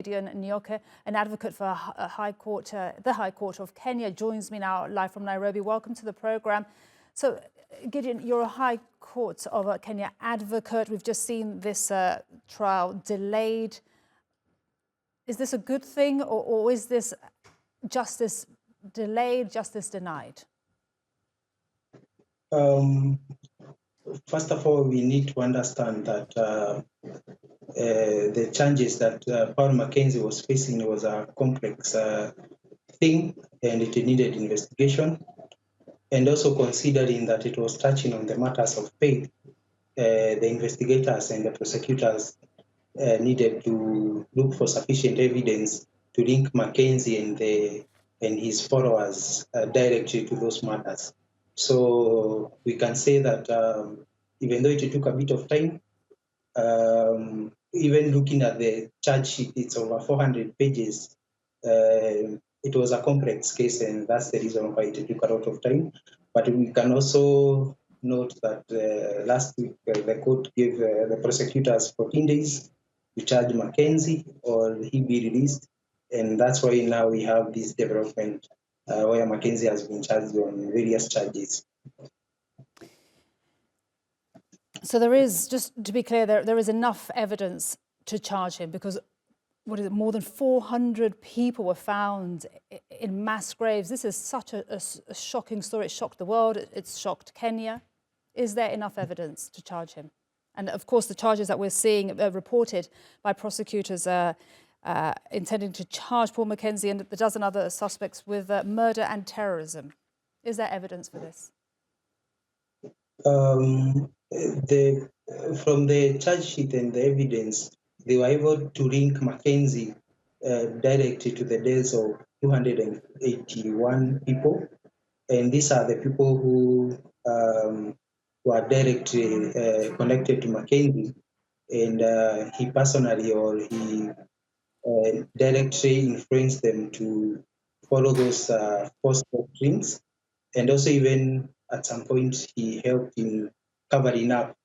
Gideon Nyioke, an advocate for the High Court of Kenya, joins me now live from Nairobi. Welcome to the program. So, Gideon, you're a High Court of Kenya advocate. We've just seen this trial delayed. Is this a good thing, or is this justice delayed, justice denied? First of all, we need to understand that the charges that Paul Mackenzie was facing was a complex thing, and it needed investigation. And also considering that it was touching on the matters of faith, the investigators and the prosecutors needed to look for sufficient evidence to link Mackenzie and his followers directly to those matters. So we can say that even though it took a bit of time, even looking at the charge sheet, it's over 400 pages. It was a complex case, and that's the reason why it took a lot of time. But we can also note that last week the court gave the prosecutors 14 days to charge Mackenzie or he be released. And that's why now we have this development where Mackenzie has been charged on various charges. So there is, just to be clear, there is enough evidence to charge him, because what is it, more than 400 people were found in mass graves. This is such a shocking story. It shocked the world. It's shocked Kenya. Is there enough evidence to charge him? And of course, the charges that we're seeing reported by prosecutors intending to charge Paul Mackenzie and a dozen other suspects with murder and terrorism. Is there evidence for this? From the charge sheet and the evidence, they were able to link Mackenzie directly to the deaths of 281 people. And these are the people who were directly connected to Mackenzie. And he personally or he directly influenced them to follow those false doctrines. And also even at some point, he helped in covering up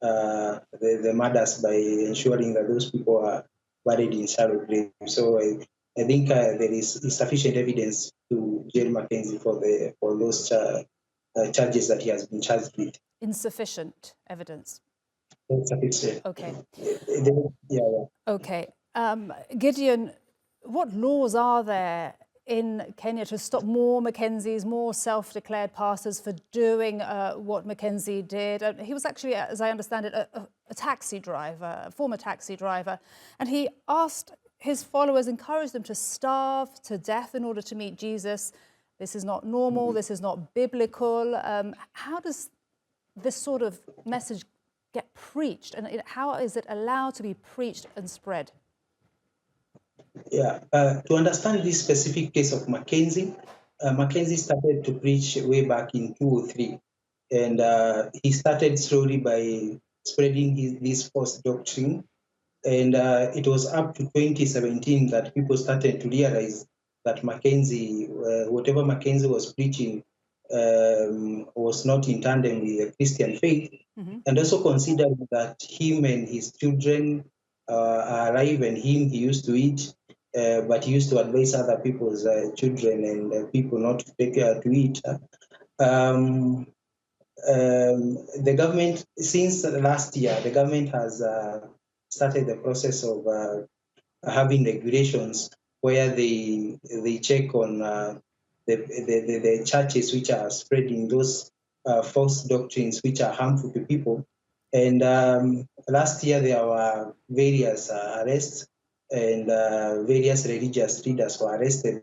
the murders by ensuring that those people are buried in shallow graves. So I think there is sufficient evidence to jail Mackenzie for those charges that he has been charged with. Insufficient evidence. Insufficient. Okay. Yeah. Okay. Gideon, what laws are there in Kenya to stop more Mackenzies, more self-declared pastors for doing what Mackenzie did? He was actually, as I understand it, a taxi driver, a former taxi driver. And he asked his followers, encouraged them to starve to death in order to meet Jesus. This is not normal. This is not biblical. How does this sort of message get preached? And how is it allowed to be preached and spread? Yeah, to understand this specific case of Mackenzie, Mackenzie started to preach way back in 2003, and he started slowly by spreading this false doctrine, and it was up to 2017 that people started to realize that Mackenzie, whatever Mackenzie was preaching, was not in tandem with the Christian faith, and also considering that him and his children are alive, and he used to eat. But he used to advise other people's children and people not to take to eat. The government, since last year, the government has started the process of having regulations where they check on the churches which are spreading those false doctrines which are harmful to people. And last year there were various arrests, and various religious leaders were arrested